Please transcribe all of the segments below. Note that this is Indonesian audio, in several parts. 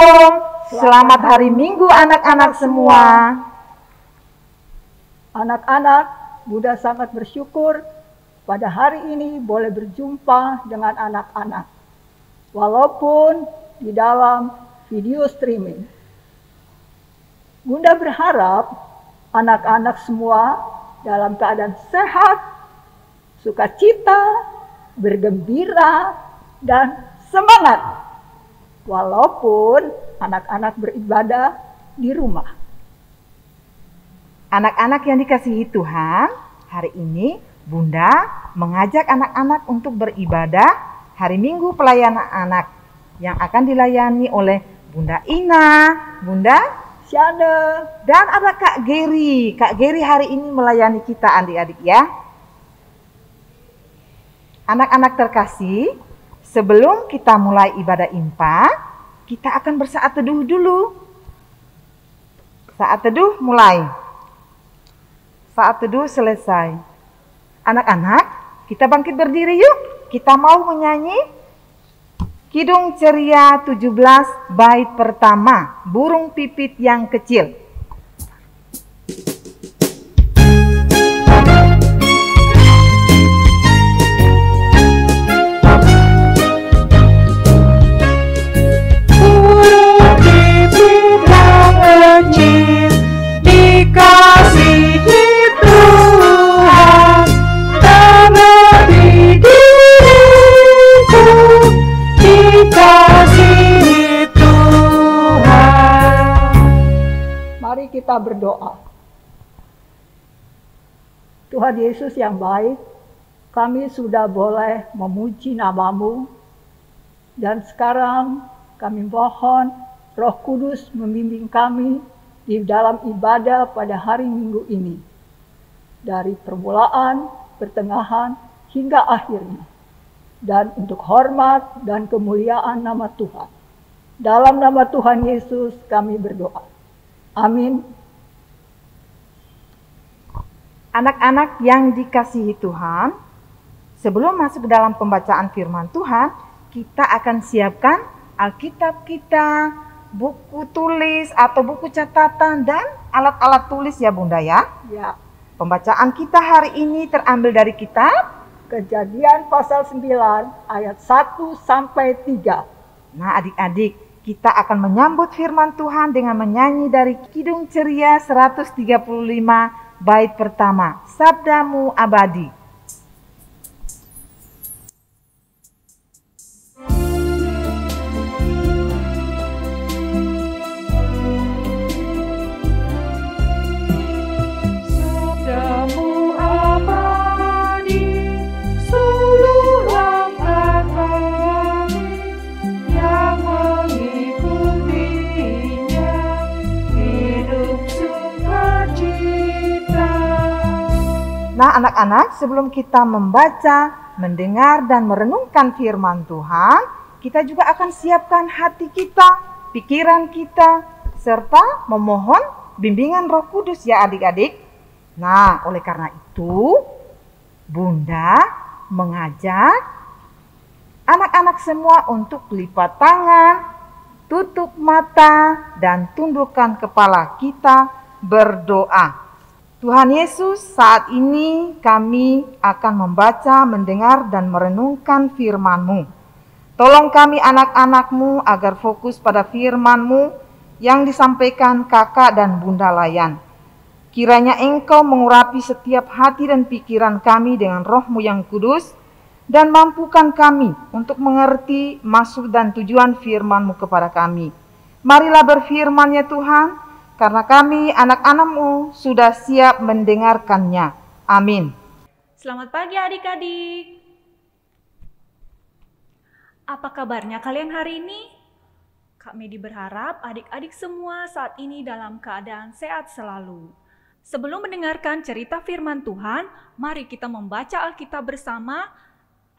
Shalom, selamat hari Minggu anak-anak semua. Anak-anak, Bunda sangat bersyukur pada hari ini boleh berjumpa dengan anak-anak. Walaupun di dalam video streaming. Bunda berharap anak-anak semua dalam keadaan sehat, sukacita, bergembira, dan semangat. Walaupun anak-anak beribadah di rumah. Anak-anak yang dikasihi Tuhan, hari ini Bunda mengajak anak-anak untuk beribadah hari Minggu pelayanan anak yang akan dilayani oleh Bunda Ina, Bunda Syana, dan ada Kak Geri. Kak Geri hari ini melayani kita adik-adik ya. Anak-anak terkasih, sebelum kita mulai ibadah impa, kita akan bersaat teduh dulu. Saat teduh mulai. Saat teduh selesai. Anak-anak, kita bangkit berdiri yuk. Kita mau menyanyi Kidung Ceria 17 bait pertama, Burung Pipit yang Kecil. Mari kita berdoa. Tuhan Yesus yang baik, kami sudah boleh memuji nama-Mu, dan sekarang kami mohon Roh Kudus membimbing kami di dalam ibadah pada hari Minggu ini, dari permulaan, pertengahan, hingga akhirnya, dan untuk hormat dan kemuliaan nama Tuhan. Dalam nama Tuhan Yesus kami berdoa. Amin. Anak-anak yang dikasihi Tuhan, sebelum masuk ke dalam pembacaan firman Tuhan, kita akan siapkan Alkitab kita, buku tulis atau buku catatan, dan alat-alat tulis ya Bunda ya. Ya. Pembacaan kita hari ini terambil dari kitab Kejadian pasal 9 ayat 1 sampai 3. Nah adik-adik, kita akan menyambut firman Tuhan dengan menyanyi dari Kidung Ceria 135 bait pertama, Sabdamu Abadi. Nah anak-anak, sebelum kita membaca, mendengar, dan merenungkan firman Tuhan, kita juga akan siapkan hati kita, pikiran kita, serta memohon bimbingan Roh Kudus ya adik-adik. Nah oleh karena itu, Bunda mengajak anak-anak semua untuk lipat tangan, tutup mata, dan tundukkan kepala kita berdoa. Tuhan Yesus, saat ini kami akan membaca, mendengar, dan merenungkan firman-Mu. Tolong kami anak-anak-Mu agar fokus pada firman-Mu yang disampaikan kakak dan Bunda Layan. Kiranya Engkau mengurapi setiap hati dan pikiran kami dengan Roh-Mu yang kudus, dan mampukan kami untuk mengerti maksud dan tujuan firman-Mu kepada kami. Marilah berfirman ya Tuhan, karena kami anak-anak-Mu sudah siap mendengarkannya. Amin. Selamat pagi adik-adik. Apa kabarnya kalian hari ini? Kami berharap adik-adik semua saat ini dalam keadaan sehat selalu. Sebelum mendengarkan cerita firman Tuhan, mari kita membaca Alkitab bersama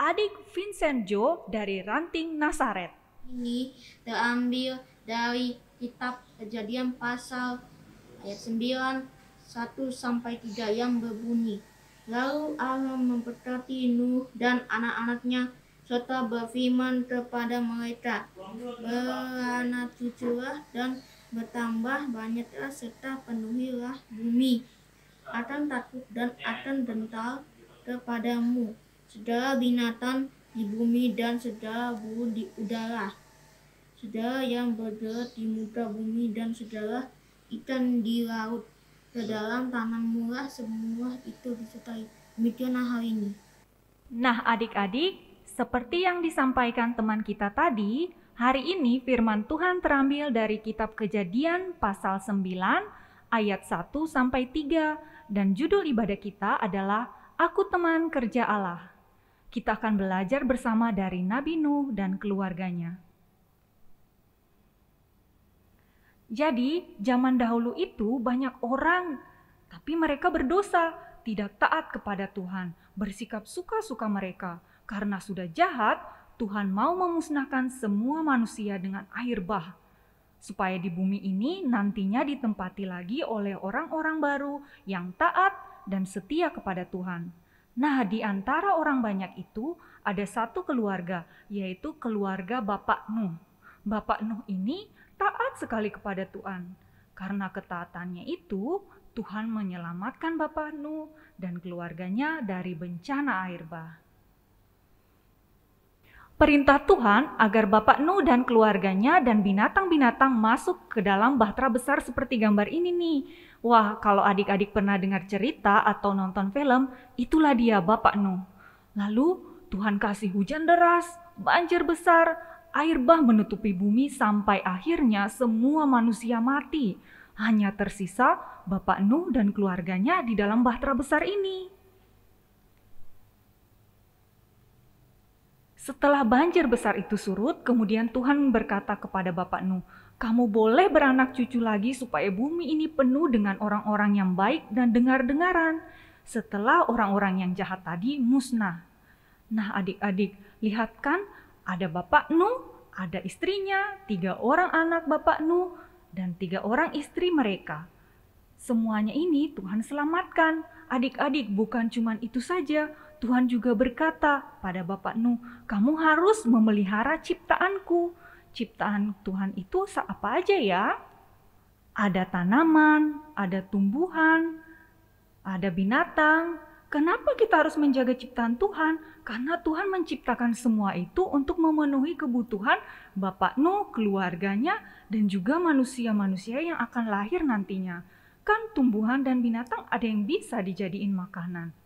adik Vincent Jo dari Ranting Nasaret. Ini terambil dari kitab Kejadian pasal ayat 9, 1 sampai 3 yang berbunyi. Lalu Allah memberkati Nuh dan anak-anaknya serta berfirman kepada mereka, beranak cuculah dan bertambah banyaklah serta penuhilah bumi. Akan takut dan akan gentar kepadamu segala binatang di bumi dan segala burung di udara, segala yang bergerak di muka bumi dan segala ikan di laut. Ke dalam tanganmu lah semua itu disertai. Demikianlah hal ini. Nah adik-adik, seperti yang disampaikan teman kita tadi, hari ini firman Tuhan terambil dari kitab Kejadian pasal 9 ayat 1-3 dan judul ibadah kita adalah Aku Teman Kerja Allah. Kita akan belajar bersama dari Nabi Nuh dan keluarganya. Jadi, zaman dahulu itu banyak orang, tapi mereka berdosa, tidak taat kepada Tuhan, bersikap suka-suka mereka. Karena sudah jahat, Tuhan mau memusnahkan semua manusia dengan air bah, supaya di bumi ini nantinya ditempati lagi oleh orang-orang baru yang taat dan setia kepada Tuhan. Nah, di antara orang banyak itu ada satu keluarga, yaitu keluarga Bapak Nuh. Bapak Nuh ini taat sekali kepada Tuhan. Karena ketaatannya itu, Tuhan menyelamatkan Bapak Nuh dan keluarganya dari bencana air bah. Perintah Tuhan agar Bapak Nuh dan keluarganya dan binatang-binatang masuk ke dalam bahtera besar seperti gambar ini nih. Wah, kalau adik-adik pernah dengar cerita atau nonton film, itulah dia Bapak Nuh. Lalu Tuhan kasih hujan deras, banjir besar, air bah menutupi bumi sampai akhirnya semua manusia mati. Hanya tersisa Bapak Nuh dan keluarganya di dalam bahtera besar ini. Setelah banjir besar itu surut, kemudian Tuhan berkata kepada Bapak Nuh, "Kamu boleh beranak cucu lagi supaya bumi ini penuh dengan orang-orang yang baik dan dengar-dengaran, setelah orang-orang yang jahat tadi musnah." Nah adik-adik, lihat kan, ada Bapak Nuh, ada istrinya, 3 orang anak Bapak Nuh, dan 3 orang istri mereka. Semuanya ini Tuhan selamatkan. Adik-adik, bukan cuma itu saja, Tuhan juga berkata pada Bapak Nuh, "Kamu harus memelihara ciptaanku." Ciptaan Tuhan itu apa aja ya? Ada tanaman, ada tumbuhan, ada binatang. Kenapa kita harus menjaga ciptaan Tuhan? Karena Tuhan menciptakan semua itu untuk memenuhi kebutuhan Bapak Nuh, keluarganya, dan juga manusia-manusia yang akan lahir nantinya. Kan tumbuhan dan binatang ada yang bisa dijadiin makanan.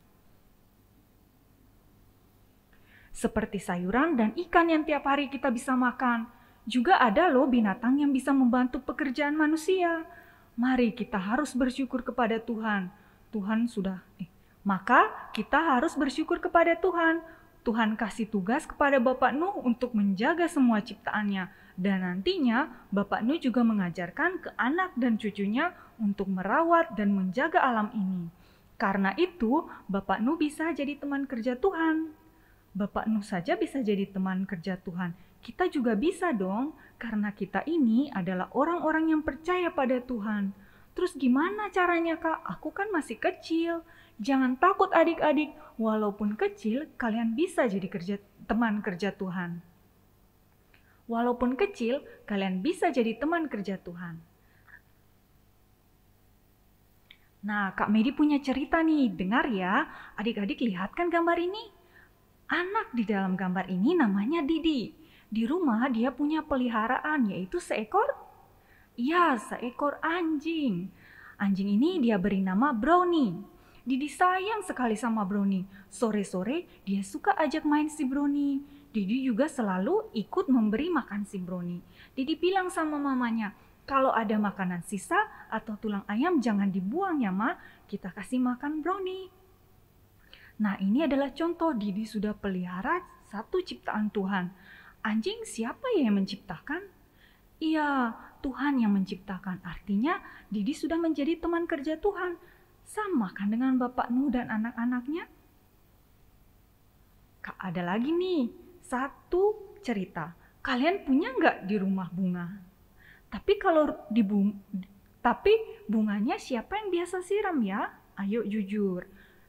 Seperti sayuran dan ikan yang tiap hari kita bisa makan. Juga ada loh binatang yang bisa membantu pekerjaan manusia. Mari kita harus bersyukur kepada Tuhan. Maka kita harus bersyukur kepada Tuhan. Tuhan kasih tugas kepada Bapak Nuh untuk menjaga semua ciptaannya. Dan nantinya Bapak Nuh juga mengajarkan ke anak dan cucunya untuk merawat dan menjaga alam ini. Karena itu Bapak Nuh bisa jadi teman kerja Tuhan. Bapak Nuh saja bisa jadi teman kerja Tuhan. Kita juga bisa dong, karena kita ini adalah orang-orang yang percaya pada Tuhan. Terus gimana caranya Kak? Aku kan masih kecil. Jangan takut adik-adik, walaupun kecil kalian bisa jadi teman kerja Tuhan. Walaupun kecil, kalian bisa jadi teman kerja Tuhan. Nah, Kak Medi punya cerita nih, dengar ya. Adik-adik lihat kan gambar ini? Anak di dalam gambar ini namanya Didi. Di rumah dia punya peliharaan, yaitu seekor anjing. Anjing ini dia beri nama Brownie. Didi sayang sekali sama Brownie. Sore-sore dia suka ajak main si Brownie. Didi juga selalu ikut memberi makan si Brownie. Didi bilang sama mamanya, "Kalau ada makanan sisa atau tulang ayam jangan dibuang ya Ma, kita kasih makan Brownie." Nah ini adalah contoh Didi sudah pelihara satu ciptaan Tuhan. Anjing siapa ya yang menciptakan? Iya, Tuhan yang menciptakan. Artinya Didi sudah menjadi teman kerja Tuhan. Sama kan dengan Bapak Nuh dan anak-anaknya? Kak, ada lagi nih, satu cerita. Kalian punya nggak di rumah bunga? Tapi bunganya siapa yang biasa siram ya? Ayo jujur.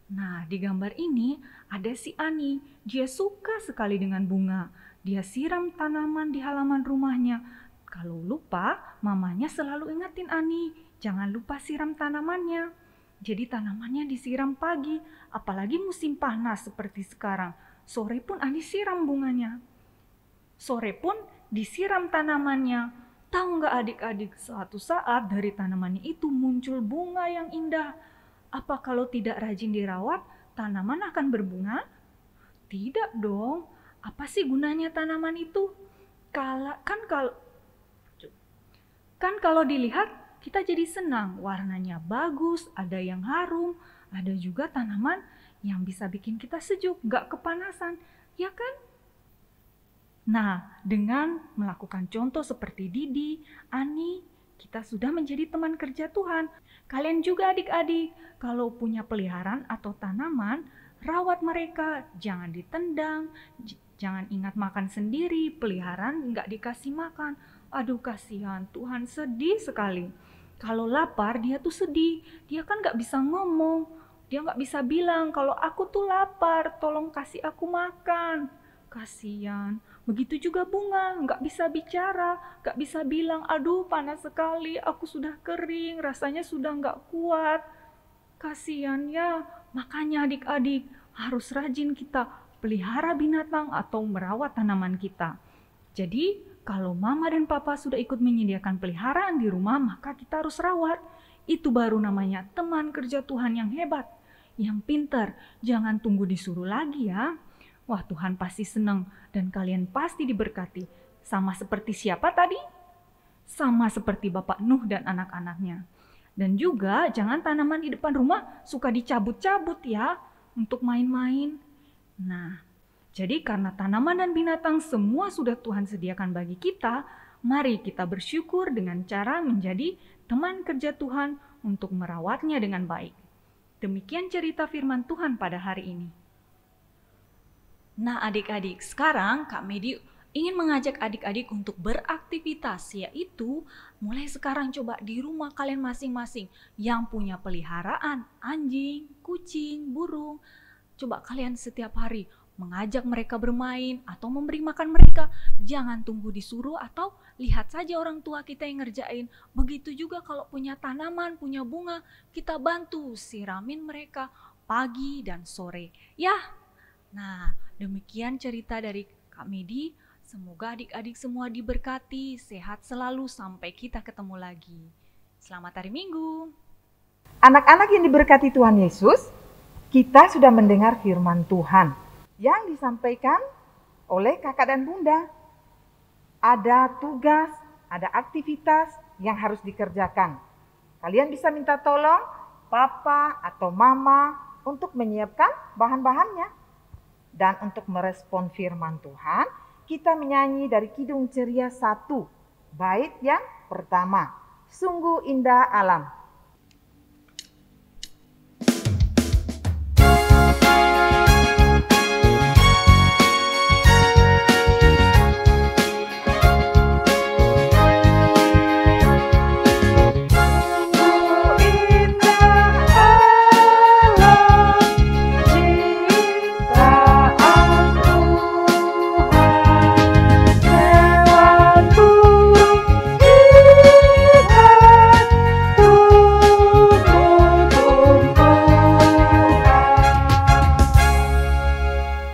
Nah, di gambar ini ada si Ani. Dia suka sekali dengan bunga. Dia siram tanaman di halaman rumahnya. Kalau lupa, mamanya selalu ingatin Ani, jangan lupa siram tanamannya. Jadi tanamannya disiram pagi, apalagi musim panas seperti sekarang. Sore pun Ani siram bunganya. Sore pun disiram tanamannya. Tahu nggak adik-adik, suatu saat dari tanamannya itu muncul bunga yang indah. Apa kalau tidak rajin dirawat, tanaman akan berbunga? Tidak dong. Apa sih gunanya tanaman itu? Kalau dilihat, kita jadi senang. Warnanya bagus, ada yang harum, ada juga tanaman yang bisa bikin kita sejuk, gak kepanasan, ya kan? Nah, dengan melakukan contoh seperti Didi, Ani, kita sudah menjadi teman kerja Tuhan. Kalian juga adik-adik, kalau punya peliharaan atau tanaman, rawat mereka, jangan ditendang, jangan ingat makan sendiri, peliharaan nggak dikasih makan. Aduh kasihan, Tuhan sedih sekali. Kalau lapar dia tuh sedih, dia kan nggak bisa ngomong, dia nggak bisa bilang kalau aku tuh lapar, tolong kasih aku makan. Kasihan. Begitu juga bunga, nggak bisa bicara, nggak bisa bilang, aduh panas sekali, aku sudah kering, rasanya sudah nggak kuat. Kasihan ya, makanya adik-adik harus rajin kita pelihara binatang atau merawat tanaman kita. Jadi kalau mama dan papa sudah ikut menyediakan peliharaan di rumah, maka kita harus rawat. Itu baru namanya teman kerja Tuhan yang hebat, yang pintar. Jangan tunggu disuruh lagi ya. Wah, Tuhan pasti senang dan kalian pasti diberkati. Sama seperti siapa tadi? Sama seperti Bapak Nuh dan anak-anaknya. Dan juga jangan tanaman di depan rumah suka dicabut-cabut ya untuk main-main. Nah, jadi karena tanaman dan binatang semua sudah Tuhan sediakan bagi kita, mari kita bersyukur dengan cara menjadi teman kerja Tuhan untuk merawatnya dengan baik. Demikian cerita firman Tuhan pada hari ini. Nah adik-adik, sekarang Kak Medi ingin mengajak adik-adik untuk beraktivitas, yaitu mulai sekarang coba di rumah kalian masing-masing yang punya peliharaan, anjing, kucing, burung. Coba kalian setiap hari mengajak mereka bermain atau memberi makan mereka. Jangan tunggu disuruh atau lihat saja orang tua kita yang ngerjain. Begitu juga kalau punya tanaman, punya bunga, kita bantu siramin mereka pagi dan sore. Ya, nah demikian cerita dari Kak Medi. Semoga adik-adik semua diberkati, sehat selalu sampai kita ketemu lagi. Selamat hari Minggu. Anak-anak yang diberkati Tuhan Yesus, kita sudah mendengar firman Tuhan yang disampaikan oleh kakak dan bunda. Ada tugas, ada aktivitas yang harus dikerjakan. Kalian bisa minta tolong papa atau mama untuk menyiapkan bahan-bahannya. Dan untuk merespon firman Tuhan, kita menyanyi dari Kidung Ceria 1, bait yang pertama. Sungguh indah alam.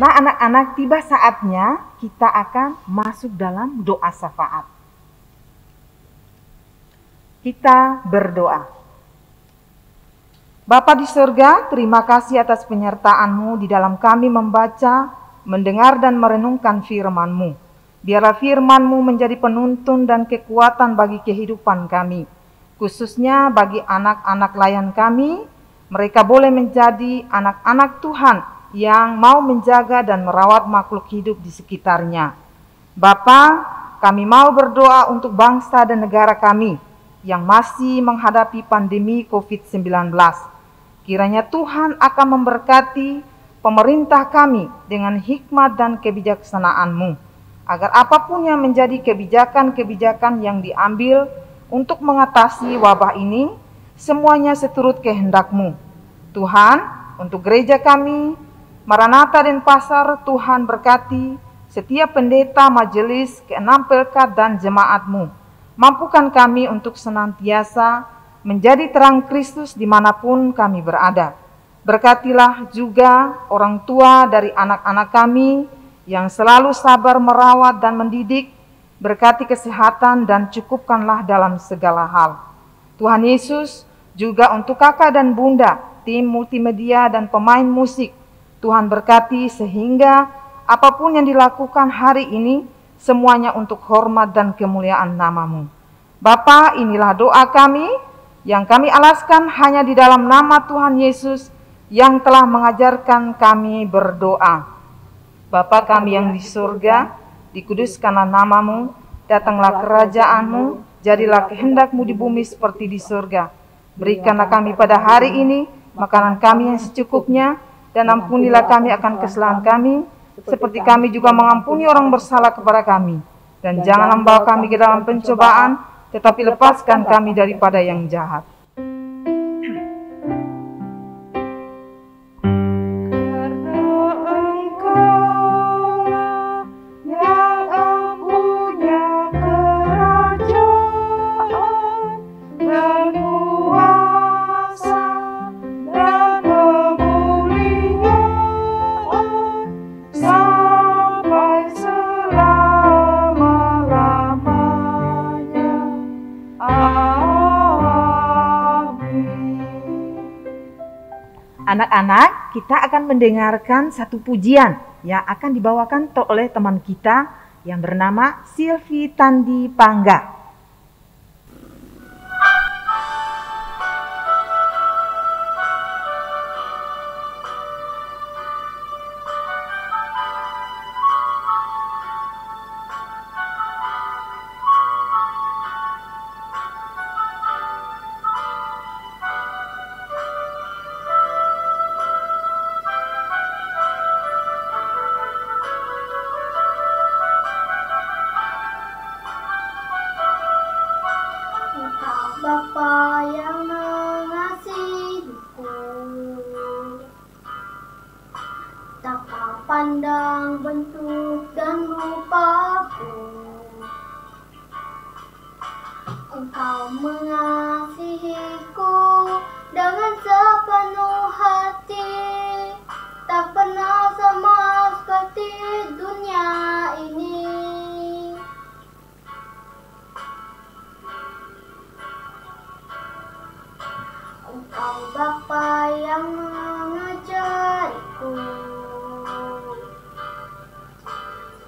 Nah anak-anak, tiba saatnya kita akan masuk dalam doa syafaat. Kita berdoa. Bapa di surga, terima kasih atas penyertaan-Mu di dalam kami membaca, mendengar dan merenungkan firman-Mu. Biarlah firman-Mu menjadi penuntun dan kekuatan bagi kehidupan kami. Khususnya bagi anak-anak layan kami, mereka boleh menjadi anak-anak Tuhan yang mau menjaga dan merawat makhluk hidup di sekitarnya. Bapa, kami mau berdoa untuk bangsa dan negara kami yang masih menghadapi pandemi COVID-19. Kiranya Tuhan akan memberkati pemerintah kami dengan hikmat dan kebijaksanaan-Mu, agar apapun yang menjadi kebijakan-kebijakan yang diambil untuk mengatasi wabah ini, semuanya seturut kehendak-Mu. Tuhan, Untuk gereja kami, Maranatha Denpasar, Tuhan berkati setiap pendeta, majelis, keenam pelkat, dan jemaat-Mu. Mampukan kami untuk senantiasa menjadi terang Kristus dimanapun kami berada. Berkatilah juga orang tua dari anak-anak kami yang selalu sabar merawat dan mendidik. Berkati kesehatan dan cukupkanlah dalam segala hal. Tuhan Yesus, juga untuk kakak dan bunda, tim multimedia dan pemain musik, Tuhan berkati sehingga apapun yang dilakukan hari ini, semuanya untuk hormat dan kemuliaan nama-Mu. Bapa, inilah doa kami yang kami alaskan hanya di dalam nama Tuhan Yesus yang telah mengajarkan kami berdoa. Bapa kami yang di surga, dikuduskanlah nama-Mu, datanglah kerajaan-Mu, jadilah kehendak-Mu di bumi seperti di surga. Berikanlah kami pada hari ini makanan kami yang secukupnya, dan ampunilah kami akan kesalahan kami, seperti kami juga mengampuni orang bersalah kepada kami. Dan jangan membawa kami ke dalam pencobaan, tetapi lepaskan kami daripada yang jahat. Anak-anak, kita akan mendengarkan satu pujian yang akan dibawakan oleh teman kita yang bernama Silvi Tandi Pangga. Bapa yang mengasihiku, tak pandang bentuk dan rupaku, Engkau mengasihiku dengan sepenuh hati, tak pernah sama seperti dunia ini. Engkau Bapa yang mengajariku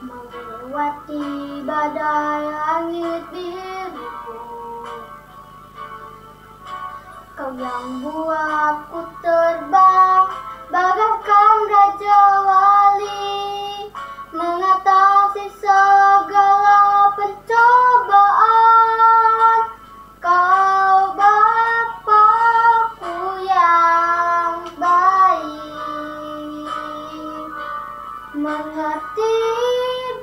melewati badai langit biru. Kau yang buatku terbang bagaikan Raja Wali, mengatasi segala pencobaan. Kau Bapakku yang baik, mengerti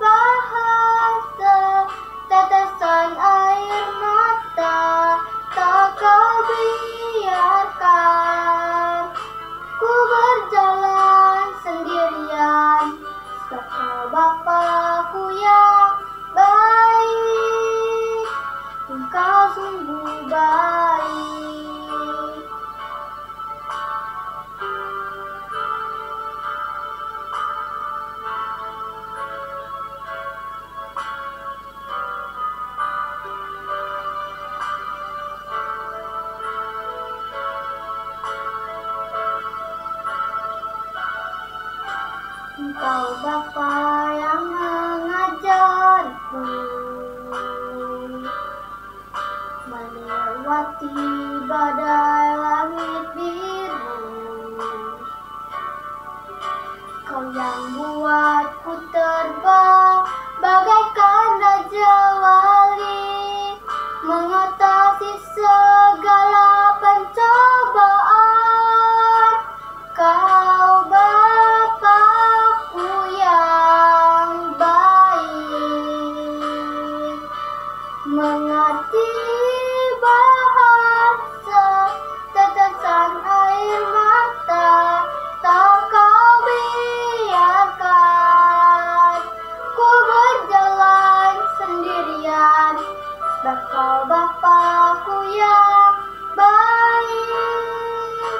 bahasa tetesan air mata, tak kau biarkan ku berjalan sendirian. Kau Bapakku yang baik, Engkau sungguh baik. Engkau Bapa yang mengajarku melewati badai langit biru. Kau yang buatku terbang bagaikan Raja Wali, mengatasi segala pencobaan. Kau Bapakku yang baik, mengerti bahasa tetesan air mata, Engkau Bapa-Ku yang baik,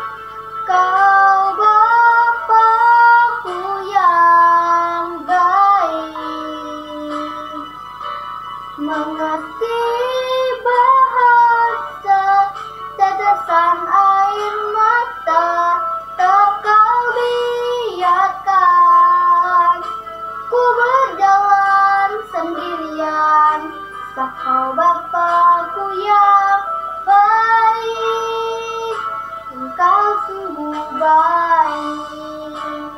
Kau Bapa-Ku yang baik, mengerti bahasa tetesan air mata, tak Kau biarkan ku berjalan sendirian. Kau Bapa-Ku yang baik, Engkau sungguh baik.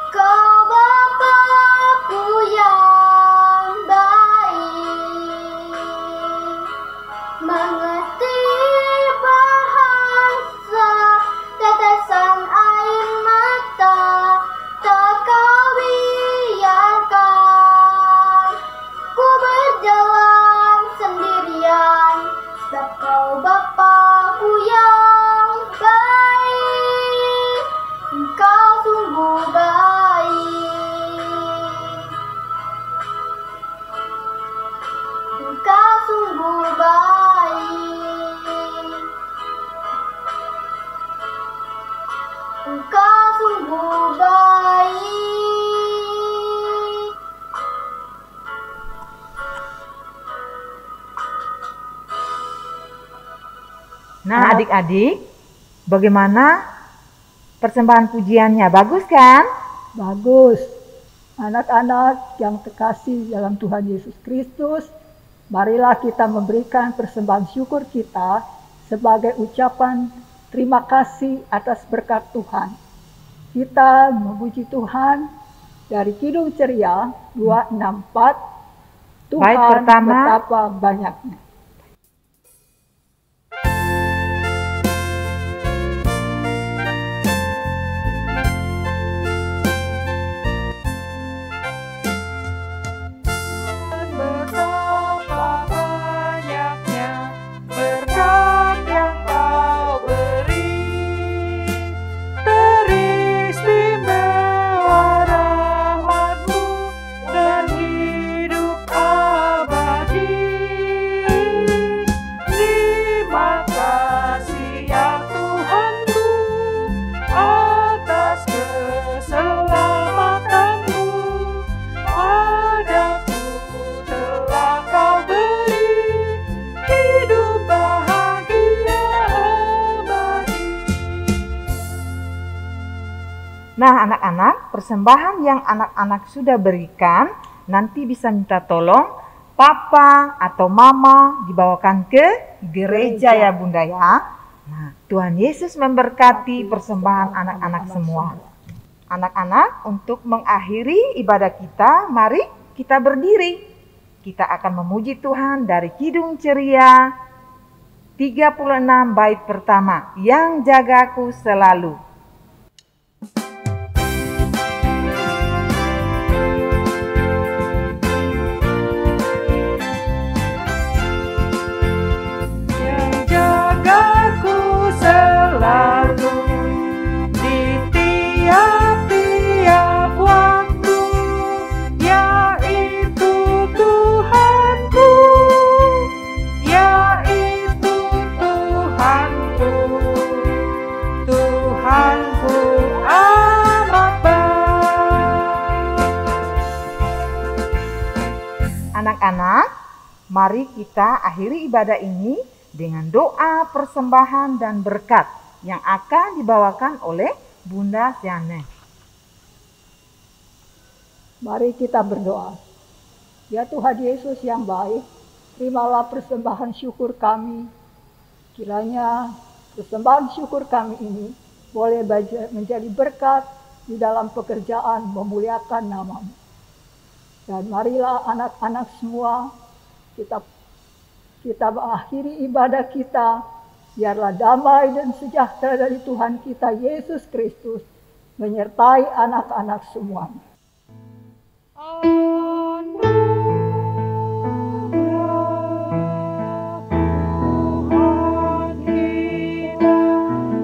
Kau Bapa-Ku yang baik, mengerti bahasa tetesan air mata, tak Kau biarkan ku berjalan sendirian. Sebab Kau Bapa-Ku yang baik, Engkau sungguh baik. Engkau sungguh baik. Engkau sungguh baik. Nah, adik-adik, bagaimana persembahan pujiannya? Bagus kan? Bagus. Anak-anak yang terkasih dalam Tuhan Yesus Kristus, marilah kita memberikan persembahan syukur kita sebagai ucapan terima kasih atas berkat Tuhan. Kita memuji Tuhan dari Kidung Ceria 264. Tuhan Bait pertama. betapa banyaknya. Betapa banyaknya berkat yang Kau beri, teristimewa rahmat-Mu dan hidup abadi. Terima kasih ya Tuhanku atas keselamatan-Mu. Padaku telah Kau beri hidup bahagia abadi. Nah, anak-anak, persembahan yang anak-anak sudah berikan nanti bisa minta tolong papa atau mama dibawakan ke gereja ya Bunda ya. Nah, Tuhan Yesus memberkati persembahan anak-anak semua. Anak-anak, untuk mengakhiri ibadah kita, mari kita berdiri. Kita akan memuji Tuhan dari Kidung Ceria 36 bait pertama, Yang Jagaku Selalu. Yang jagaku selalu di tiap-tiap waktu, yaitu Tuhanku, yaitu Tuhanku. Tuhanku amat baik. Anak-anak, mari kita akhiri ibadah ini dengan doa persembahan dan berkat yang akan dibawakan oleh Bunda Siane. Mari kita berdoa. Ya Tuhan Yesus yang baik, terimalah persembahan syukur kami. Kiranya persembahan syukur kami ini boleh menjadi berkat di dalam pekerjaan memuliakan nama-Mu. Dan marilah anak-anak semua kita mengakhiri ibadah kita. Biarlah damai dan sejahtera dari Tuhan kita Yesus Kristus menyertai anak-anak semuanya.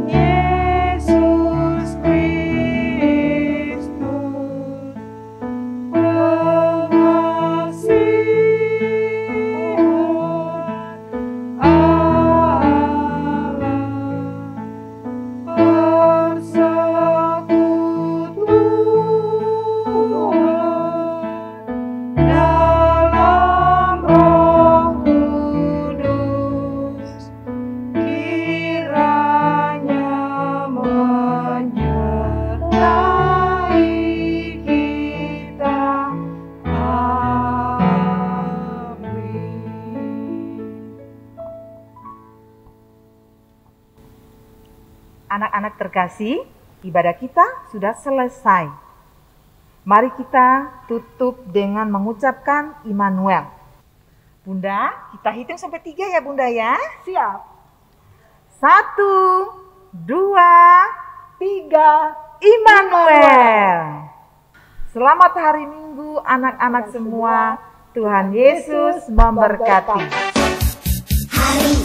Yesus Kristus anak-anak terkasih, ibadah kita sudah selesai. Mari kita tutup dengan mengucapkan Immanuel. Bunda, kita hitung sampai 3 ya Bunda ya. Siap. 1, 2, 3. Immanuel. Selamat hari Minggu anak-anak semua. Tuhan Yesus memberkati. Hari